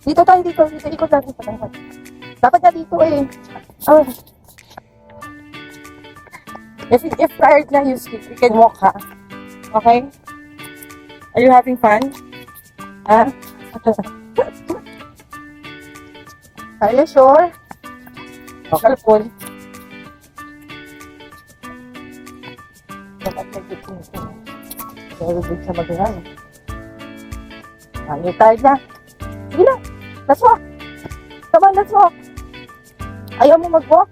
Dito tayo, dito. Dito, ikot lang. Dito tayo. Dapat na dito eh. Oh. If tired na, you can walk, ha? Okay? Are you having fun? Ha? Are you sure? Okay, Paul. Dapat nag-itin ito. Pero din sa magalan. Are you tired na? Sige na. Let's walk. Come on, let's walk. Ayaw mo mag-walk?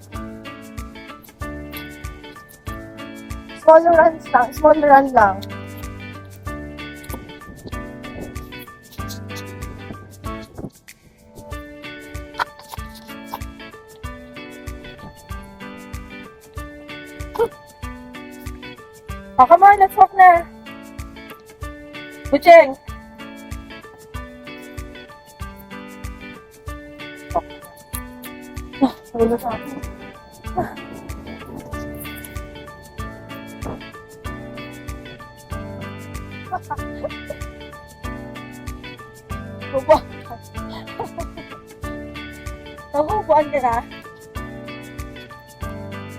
Small runs lang. Small run lang. Oh, come on, let's walk na. Bucheng. Wala sa akin. Bubo. Nabubuan ka na?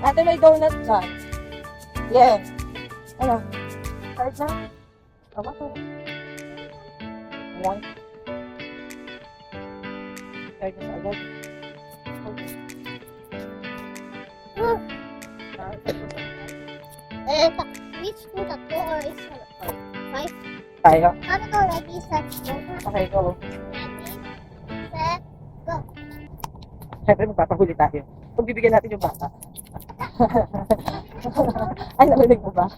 Ate, may donut dyan. Yeah. Ano? Tired na? Tama to. One. Tired na agad. Which food up to or is 5? Tayo. How to go ready, set, go. Okay, go. Ready, set, go. Siyempre, magpapahuli tayo. Pagbibigyan natin yung bata. Ay, narinig mo ba?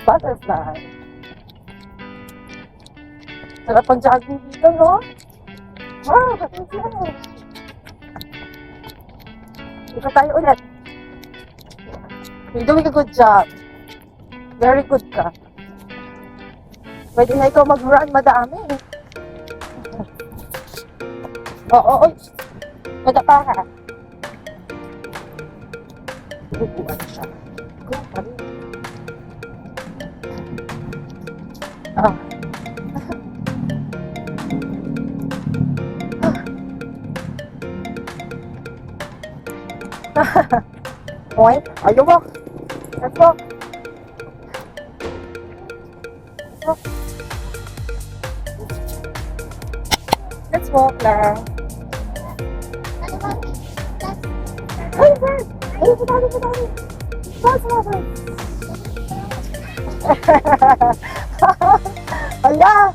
Butterfly. Sarap ang jogging dito, no? Wow, butterfly. Ika tayo ulit. You're doing a good job. Very good ka. Pwede na ikaw mag-run, madami. Oo, madapa ka. Bubuan siya. Go pa rin. Ah. Point. Are you walk? Let's walk. Let's walk. Let's walk lang. Ay, bird! Ay, patali. Bas, bird! Hala!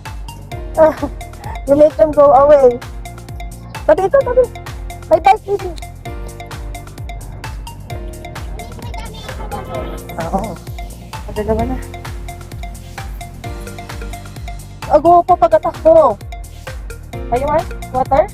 You make them go away. Tabi. May bike, baby. Oo. Madalawa na. Ago po pagkatakbo. Kayo man? Water?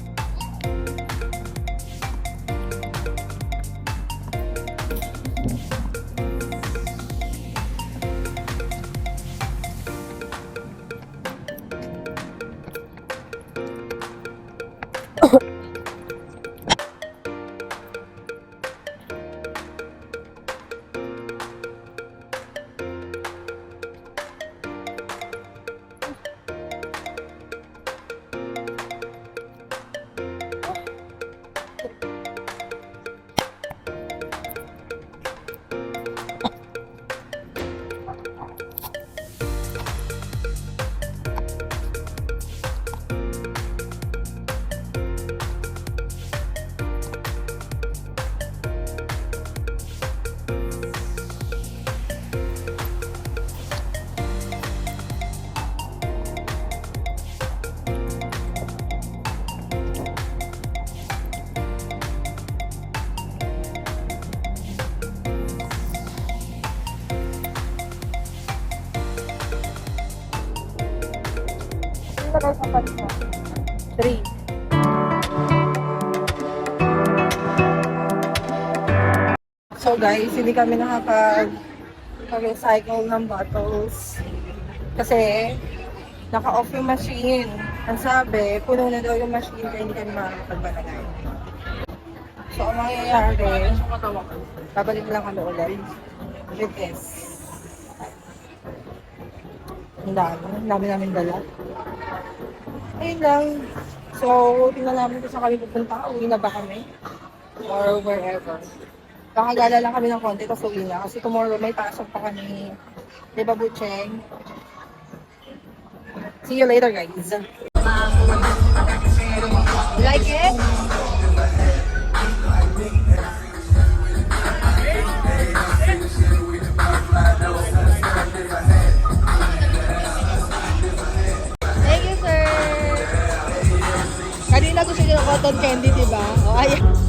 Ilagay sa palit mo. 3. So guys, hindi kami nakapag-recycle ng bottles. Kasi, naka-off yung machine. Ang sabi, puno na daw yung machine kaya hindi kami makakapagbalagay. So, ang mangyayari, babalik lang kami ulit. With this. Ang dami namin dala. Ayun lang. So, tingnan namin kung saan kami pupunta. Uwi na ba kami? Or wherever. Kakagala lang kami ng konti, tapos uwi na. Kasi tomorrow may pasok pa kami. Di ba, Bucheng? See you later, guys. Like it? Thank you, sir. Kanina gusto niyo ng cotton candy, di ba? O, ayan.